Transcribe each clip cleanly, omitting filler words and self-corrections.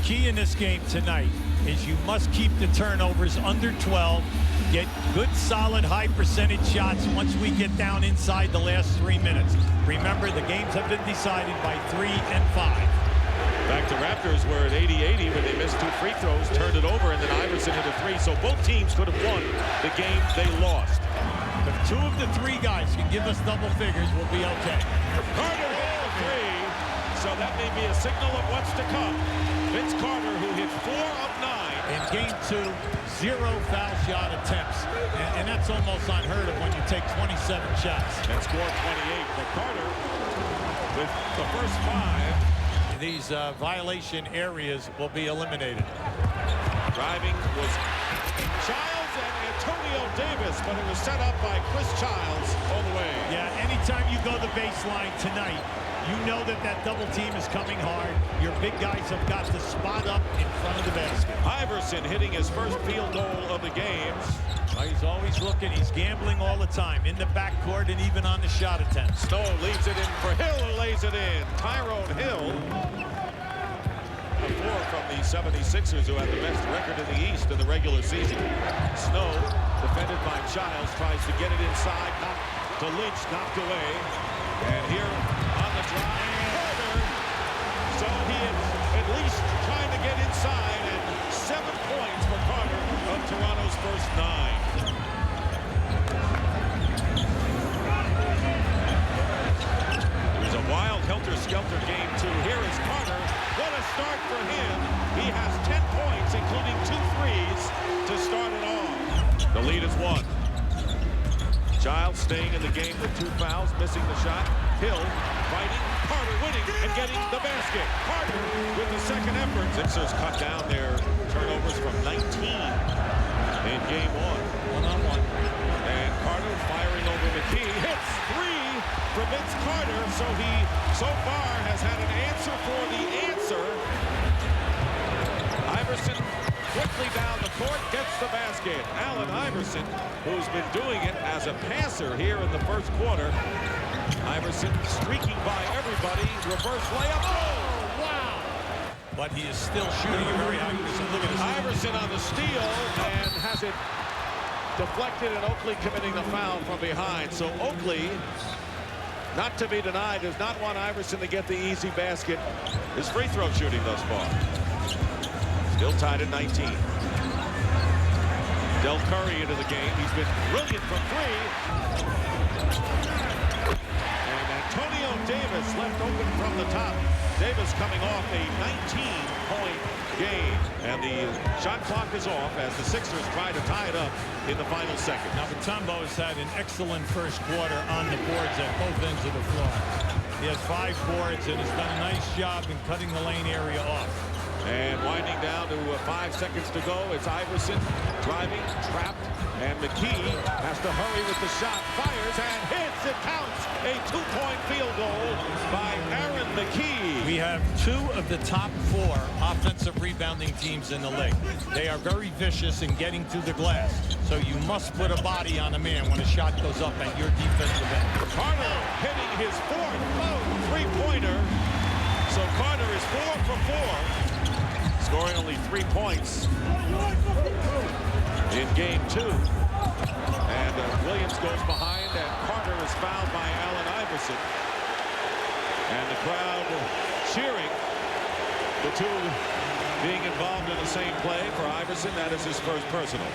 key in this game tonight is you must keep the turnovers under 12, get good, solid, high percentage shots once we get down inside the last 3 minutes. Remember, the games have been decided by 3 and 5. Back to Raptors were at 80-80 when they missed 2 free throws, turned it over, and then Iverson into 3. So both teams could have won the game they lost. If 2 of the 3 guys can give us double figures, we'll be okay. Carter hit a 3, so that may be a signal of what's to come. Vince Carter, who hit 4 of 9. In game 2, 0 foul shot attempts. And that's almost unheard of when you take 27 shots. And scored 28. But Carter, with the first 5. These violation areas will be eliminated. Driving was Childs and Antonio Davis, but it was set up by Chris Childs all the way. Yeah, anytime you go the baseline tonight, you know that that double team is coming hard. Your big guys have got to spot up in front of the basket. Iverson hitting his first field goal of the game. He's always looking. He's gambling all the time in the backcourt and even on the shot attempts. Snow leads it in for Hill, who lays it in. Tyrone Hill. A 4 from the 76ers, who had the best record in the East in the regular season. Snow, defended by Childs, tries to get it inside. Knocked to Lynch, knocked away. And here on the drive, Carter. So he is at least trying to get inside, and 7 points for Carter of Toronto's first 9. It was a wild helter-skelter game, too. Here is Carter. What a start for him. He has 10 points, including 2 threes, to start it off. The lead is 1. Childs staying in the game with 2 fouls, missing the shot. Hill fighting, Carter winning and getting the basket. Carter with the second effort. Sixers cut down their turnovers from 19 in game 1. One-on-one. And Carter firing over McKee. Hits 3 for Vince Carter. So he, so far, has had an answer for the answer. Iverson quickly down the court, gets the basket. Allen Iverson, who's been doing it as a passer here in the first quarter. Iverson streaking by everybody. Reverse layup. Oh, wow! But he is still shooting a very high percentage. Look at this. Iverson on the steal and has it deflected, and Oakley committing the foul from behind. So Oakley, not to be denied, does not want Iverson to get the easy basket. His free throw shooting thus far. Still tied at 19. Del Curry into the game. He's been brilliant from 3. And Antonio Davis left open from the top. Davis coming off a 19-point game. And the shot clock is off as the Sixers try to tie it up in the final second. Now, Mutombo has had an excellent first quarter on the boards at both ends of the floor. He has 5 boards and has done a nice job in cutting the lane area off. And winding down to 5 seconds to go. It's Iverson driving, trapped, and McKee has to hurry with the shot. Fires and hits. It counts. A 2-point field goal by Aaron McKee. We have 2 of the top 4 offensive rebounding teams in the league. They are very vicious in getting to the glass. So you must put a body on a man when a shot goes up at your defensive end. Carter hitting his 4th three-pointer. So Carter is 4 for 4. Scoring only 3 points in game 2. And Williams goes behind, and Carter is fouled by Allen Iverson. And the crowd cheering. The 2 being involved in the same play for Iverson. That is his first personal.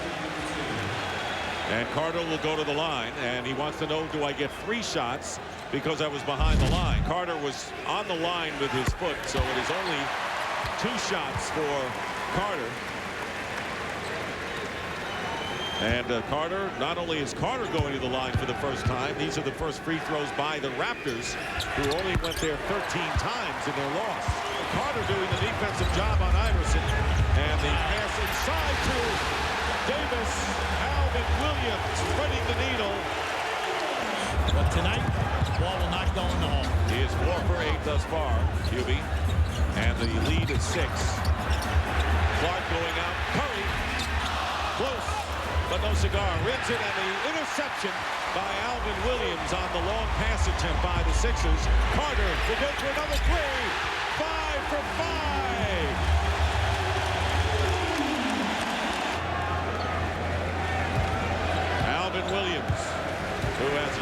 And Carter will go to the line, and he wants to know, do I get 3 shots because I was behind the line? Carter was on the line with his foot, so it is only 2 shots for Carter. And Carter, not only is Carter going to the line for the first time, these are the first free throws by the Raptors, who only went there 13 times in their loss. Carter doing the defensive job on Iverson. And the pass inside to Davis. Alvin Williams threading the needle. But tonight, the ball will not go in the hole. He is 4 for 8 thus far, QB. And the lead is 6. Clark going out. Curry. Close, but no cigar. Rims it, and the interception by Alvin Williams on the long pass attempt by the Sixers. Carter will go for another 3. 5 for 5.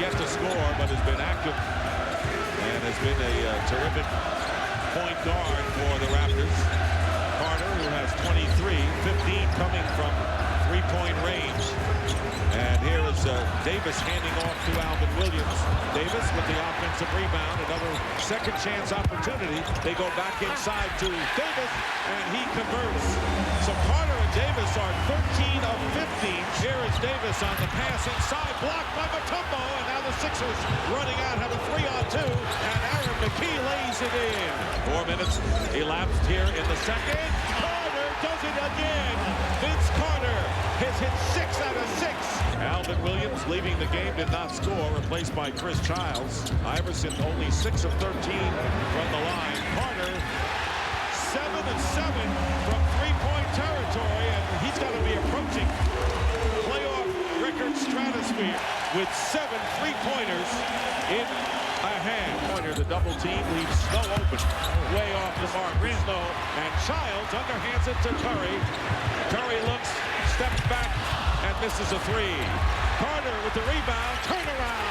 yet to score, but has been active and has been a terrific point guard for the Raptors. Carter, who has 23, 15 coming from three-point range. And here is Davis handing off to Alvin Williams. Davis with the offensive rebound, another second chance opportunity. They go back inside to Davis, and he converts. So Carter and Davis are 13 of 15. Here is Davis on the pass inside, blocked by Mutombo, and now the Sixers running out, have a 3-on-2, and Aaron McKie lays it in. 4 minutes elapsed here in the second. Carter does it again. Vince Carter has hit 6 out of 6. Alvin Williams leaving the game, did not score, replaced by Chris Childs. Iverson only 6 of 13 from the line. Carter 7 of 7 from three-point territory, and he's got to be approaching playoff record stratosphere with 7 three-pointers in a hand. Pointer, the double team leaves Snow open, way off the mark. Snow, and Childs underhands it to Curry. Curry looks, steps back, and misses a three. Carter with the rebound, turnaround,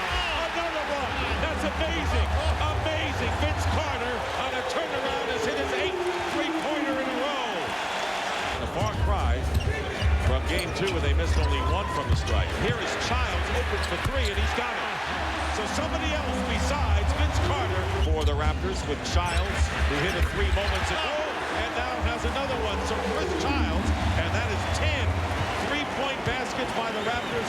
another one. That's amazing, amazing. Vince Carter on a turnaround has hit his 8th three-pointer in a row. And a far cry from game 2 where they missed only 1 from the strike. Here is Childs, open for 3, and he's got it. So somebody else besides Vince Carter for the Raptors with Childs, who hit it 3 moments ago, and now has another one. So Chris Childs, and that is 10 three-point baskets by the Raptors.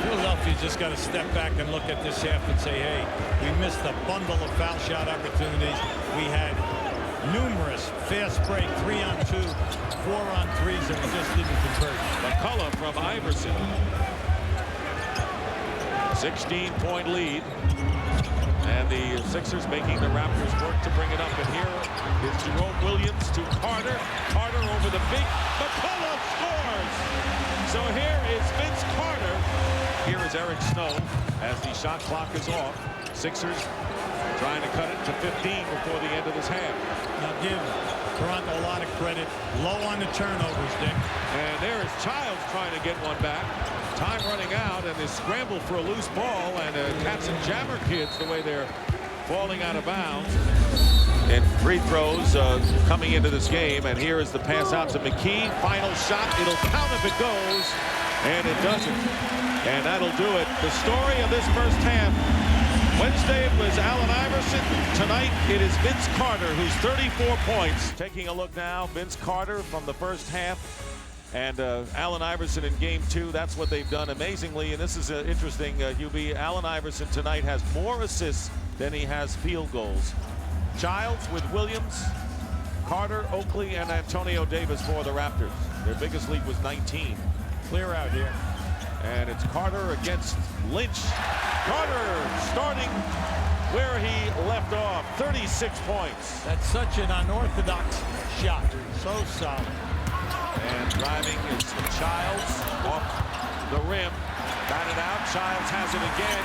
Philadelphia's just got to step back and look at this half and say, hey, we missed a bundle of foul shot opportunities. We had numerous fast break 3-on-2, 4-on-3s, and we just didn't convert. McCullough from Iverson. 16-point lead. And the Sixers making the Raptors work to bring it up. And here is Jerome Williams to Carter. Carter over the big. McCullough scores! So here is Vince Carter. Here is Eric Snow as the shot clock is off. Sixers trying to cut it to 15 before the end of this half. Now give Toronto a lot of credit. Low on the turnovers, Dick. And there is Childs trying to get one back. Time running out, and they scramble for a loose ball, and Cats and Jammer kids, the way they're falling out of bounds. And free throws coming into this game, and here is the pass out to McKie. Final shot, it'll count if it goes, and it doesn't. And that'll do it. The story of this first half. Wednesday it was Allen Iverson. Tonight it is Vince Carter, who's 34 points. Taking a look now, Vince Carter from the first half. And Allen Iverson in game 2, that's what they've done amazingly. And this is interesting, UB. Allen Iverson tonight has more assists than he has field goals. Childs with Williams, Carter, Oakley, and Antonio Davis for the Raptors. Their biggest lead was 19. Clear out here. And it's Carter against Lynch. Carter starting where he left off, 36 points. That's such an unorthodox shot. So solid. And driving is Childs off the rim. Batted out. Childs has it again.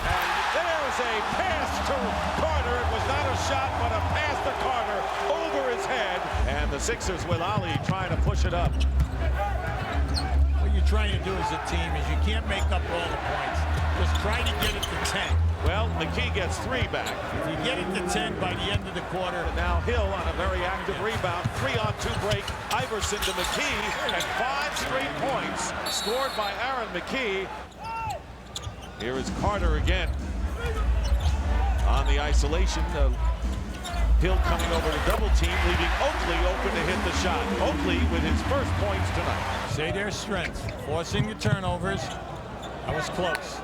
And there's a pass to Carter. It was not a shot, but a pass to Carter over his head. And the Sixers with Ali trying to push it up. What you're trying to do as a team is you can't make up all the points. Just try to get it to 10. Well, McKie gets 3 back. If you get it to 10 by the end of the quarter. And now Hill on a very active rebound. 3-on-2 break. Iverson to McKie. And 5 straight points scored by Aaron McKie. Here is Carter again. On the isolation. Hill coming over to double team, leaving Oakley open to hit the shot. Oakley with his first points tonight. Say their strength. Forcing the turnovers. That was close.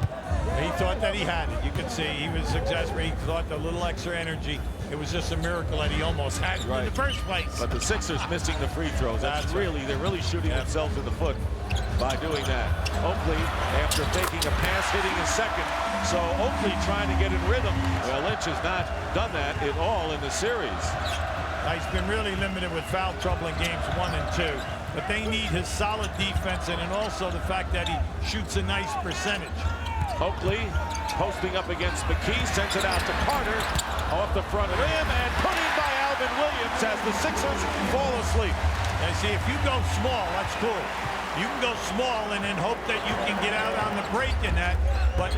He thought that he had it. You could see he was exasperated. He thought the little extra energy. It was just a miracle that he almost had it in the first place. But the Sixers missing the free throws. They're really shooting themselves in the foot by doing that. Oakley, after faking a pass, hitting his second. So Oakley trying to get in rhythm. Well, Lynch has not done that at all in the series. He's been really limited with foul trouble in games 1 and 2. But they need his solid defense and also the fact that he shoots a nice percentage. Oakley posting up against McKie, sends it out to Carter off the front rim and put in by Alvin Williams as the Sixers fall asleep. And see, if you go small, that's cool. You can go small and then hope that you can get out on the break in that, but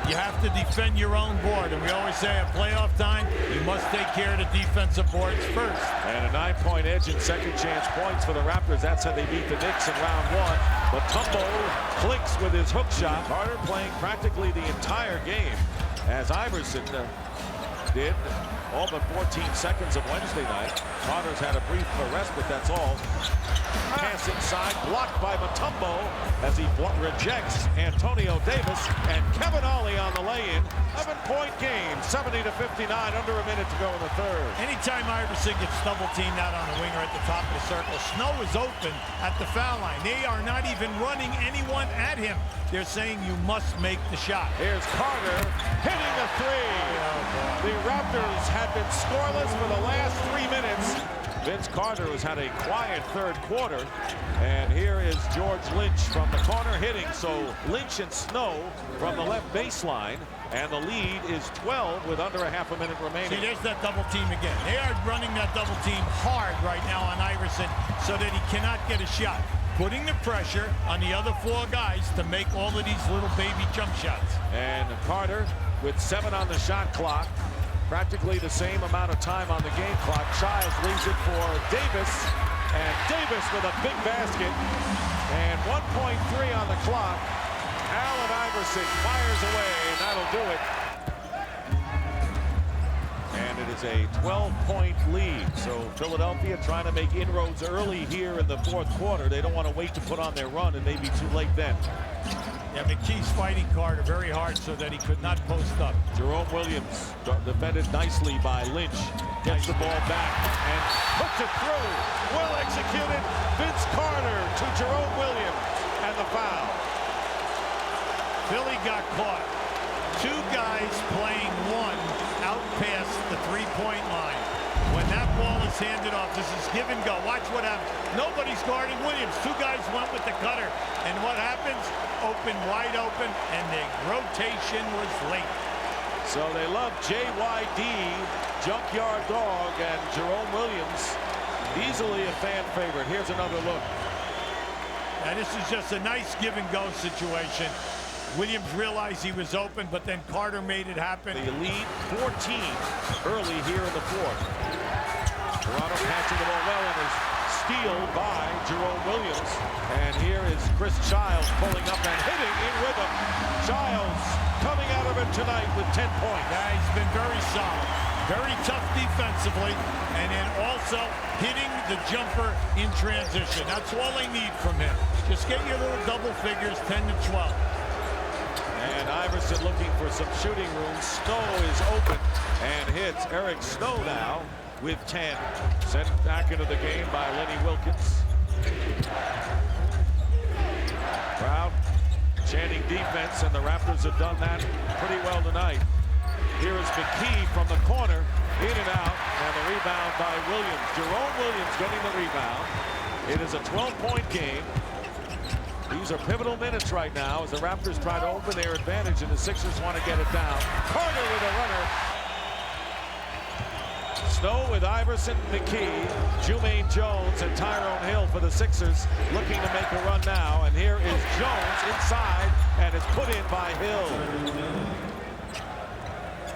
you have to defend your own board. And we always say at playoff time, you must take care of the defensive boards first. And a 9-point edge in second chance points for the Raptors. That's how they beat the Knicks in round one. Mutombo clicks with his hook shot. Carter playing practically the entire game, as Iverson did all but 14 seconds of Wednesday night. Carter's had a brief respite, that's all. Pass inside, blocked by Mutombo as he rejects Antonio Davis, and Kevin Ollie on the lay-in. 11-point game, 70-59, under a minute to go in the third. Anytime Iverson gets double-teamed out on the winger at the top of the circle, Snow is open at the foul line. They are not even running anyone at him. They're saying you must make the shot. Here's Carter hitting the three. The Raptors have been scoreless for the last 3 minutes. Vince Carter has had a quiet third quarter. And here is George Lynch from the corner hitting. So Lynch and Snow from the left baseline. And the lead is 12 with under a half a minute remaining. See, there's that double team again. They are running that double team hard right now on Iverson so that he cannot get a shot. Putting the pressure on the other 4 guys to make all of these little baby jump shots. And Carter with 7 on the shot clock. Practically the same amount of time on the game clock. Childs leaves it for Davis. And Davis with a big basket. And 1.3 on the clock. Allen Iverson fires away, and that'll do it. And it is a 12-point lead. So Philadelphia trying to make inroads early here in the fourth quarter. They don't want to wait to put on their run, and maybe too late then. Yeah, McKee's fighting Carter very hard so that he could not post up. Jerome Williams defended nicely by Lynch. Gets the ball back and puts it through. Well executed. Vince Carter to Jerome Williams, and the foul. Philly got caught. 2 guys playing one out past the 3-point line. When that ball is handed off, this is give and go. Watch what happens. Nobody's guarding Williams. 2 guys went with the cutter. And what happens? Open, wide open, and the rotation was late. So they love JYD, Junkyard Dog, and Jerome Williams. Easily a fan favorite. Here's another look. Now this is just a nice give and go situation. Williams realized he was open, but then Carter made it happen. The lead 14 early here in the fourth. Toronto catching the ball well and is stealed by Jerome Williams. And here is Chris Childs pulling up and hitting in rhythm. Childs coming out of it tonight with 10 points. Yeah, he's been very solid. Very tough defensively, and then also hitting the jumper in transition. That's all they need from him. Just get your little double figures, 10 to 12. And Iverson looking for some shooting room. Snow is open and hits. Eric Snow now with 10. Sent back into the game by Lenny Wilkins. Crowd chanting defense, and the Raptors have done that pretty well tonight. Here is McKee from the corner, in and out, and the rebound by Williams. Jerome Williams getting the rebound. It is a 12-point game. These are pivotal minutes right now as the Raptors try to open their advantage, and the Sixers want to get it down. Carter with a runner. Snow with Iverson, McKee, Jumaine Jones, and Tyrone Hill for the Sixers, looking to make a run now. And here is Jones inside, and is put in by Hill.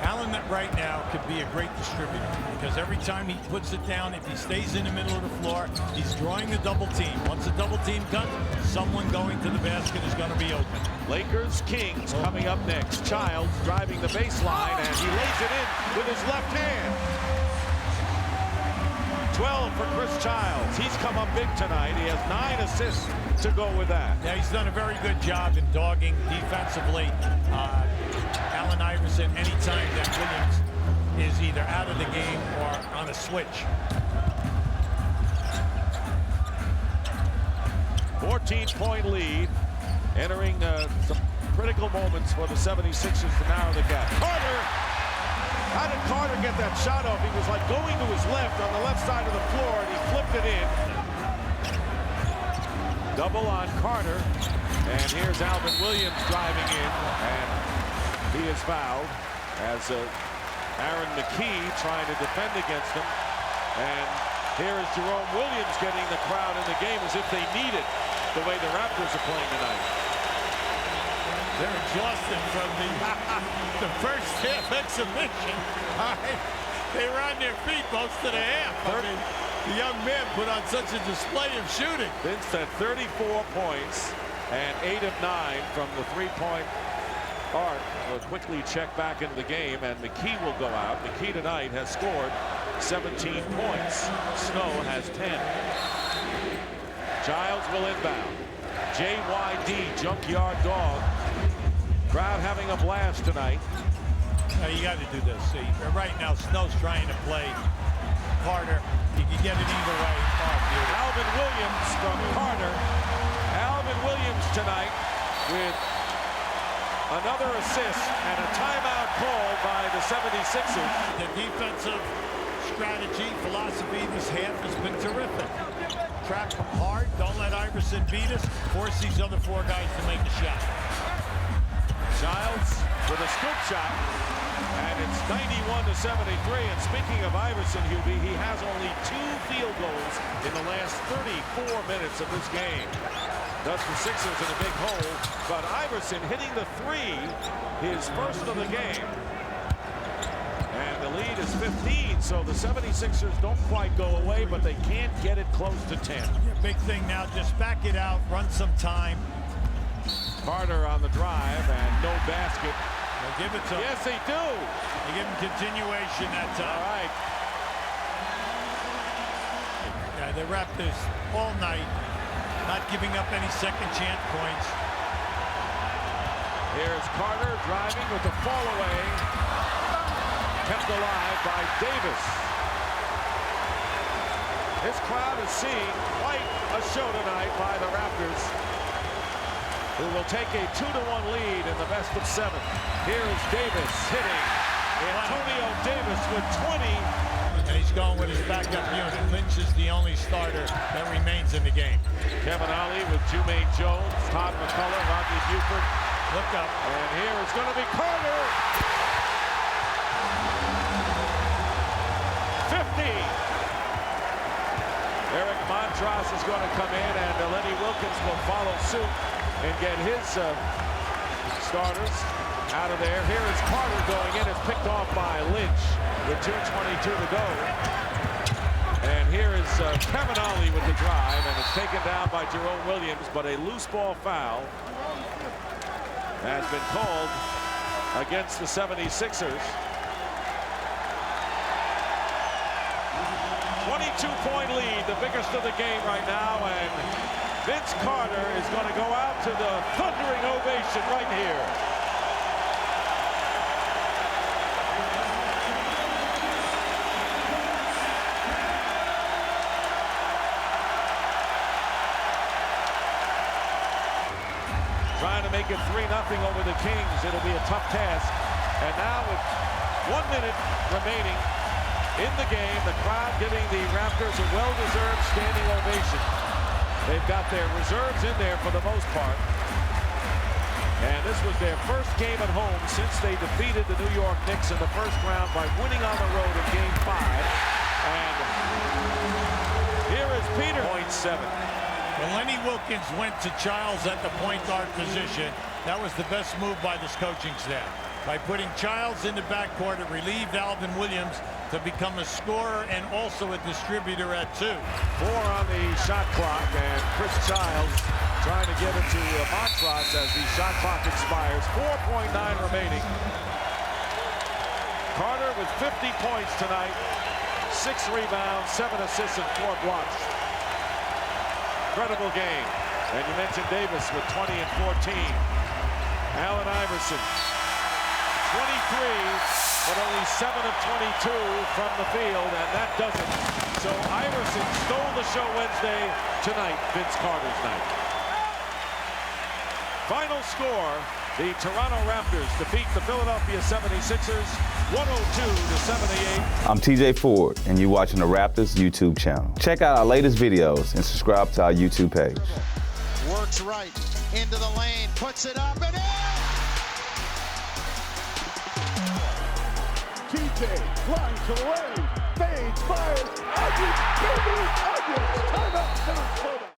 Allen right now could be a great distributor because every time he puts it down, if he stays in the middle of the floor, he's drawing the double team. Once the double team comes, someone going to the basket is going to be open. Lakers Kings coming up next. Childs driving the baseline, and he lays it in with his left hand. 12 for Chris Childs. He's come up big tonight. He has 9 assists to go with that. Yeah, he's done a very good job in dogging defensively. Allen Iverson, anytime that Williams is either out of the game or on a switch. 14-point lead, entering some critical moments for the 76ers to narrow the gap. Carter! How did Carter get that shot off? He was like going to his left on the left side of the floor, and he flipped it in. Double on Carter, and here's Alvin Williams driving in, and he is fouled as Aaron McKee trying to defend against him, and Here is Jerome Williams getting the crowd in the game as if they need it, the way the Raptors are playing tonight. They're exhausted from the first half exhibition. All right. They were on their feet most of the half. I mean, the young man put on such a display of shooting. Vince had 34 points and 8 of 9 from the three-point arc. Will quickly check back into the game, and McKee will go out. McKee tonight has scored 17 points. Snow has 10. Giles will inbound. JYD, Junkyard Dog. Crowd having a blast tonight. Now you got to do this. See, right now Snow's trying to play Carter. You can get it either way. Oh, Alvin Williams from Carter. Alvin Williams tonight with another assist and a timeout called by the 76ers. The defensive strategy, philosophy this half has been terrific. Trap them hard, don't let Iverson beat us, force these other four guys to make a shot. Giles with a scoop shot, and it's 91-73. And speaking of Iverson, Hubie, he has only 2 field goals in the last 34 minutes of this game. Thus the Sixers in a big hole, but Iverson hitting the 3, his first of the game. And the lead is 15, so the 76ers don't quite go away, but they can't get it close to 10. Big thing now, just back it out, run some time. Carter on the drive, and no basket. They'll give it to him. Yes, they do. They give him continuation that time. All right. Yeah, the Raptors all night, not giving up any second chance points. Here's Carter driving with the fall away. Kept alive by Davis. This crowd is seeing quite a show tonight by the Raptors, who will take a 2-1 lead in the best of 7. Here is Davis hitting. Antonio Davis with 20. And he's going with his backup unit. Lynch is the only starter that remains in the game. Kevin Ollie with Jermaine Jones, Todd McCullough, Rodney Buford. Look up. And here is going to be Carter. 50. Eric Montross is going to come in, and Lenny Wilkins will follow suit and get his starters out of there. Here is Carter going in. It's picked off by Lynch with 2:22 to go. And here is Kevin Ollie with the drive, and it's taken down by Jerome Williams, but a loose ball foul has been called against the 76ers. 22-point lead, the biggest of the game right now, and Vince Carter is going to go out to the thundering ovation right here. Trying to make it 3-0 over the Kings. It'll be a tough task. And now with 1 minute remaining in the game, the crowd giving the Raptors a well-deserved standing ovation. They've got their reserves in there for the most part. And this was their first game at home since they defeated the New York Knicks in the first round by winning on the road in Game 5. And here is Peter. 0.7. When Lenny Wilkins went to Childs at the point guard position, that was the best move by this coaching staff. By putting Childs in the backcourt, it relieved Alvin Williams to become a scorer and also a distributor at 2. 4 on the shot clock, and Chris Childs trying to give it to Montross as the shot clock expires. 4.9 remaining. Carter with 50 points tonight, 6 rebounds, 7 assists, and 4 blocks. Incredible game. And you mentioned Davis with 20 and 14. Allen Iverson, 23, but only 7 of 22 from the field, and that doesn't. So Iverson stole the show Wednesday. Tonight, Vince Carter's night. Final score, the Toronto Raptors defeat the Philadelphia 76ers 102-78. I'm TJ Ford, and you're watching the Raptors YouTube channel. Check out our latest videos and subscribe to our YouTube page. Works right into the lane, puts it up and in! TJ flying to the lane, fades, fires,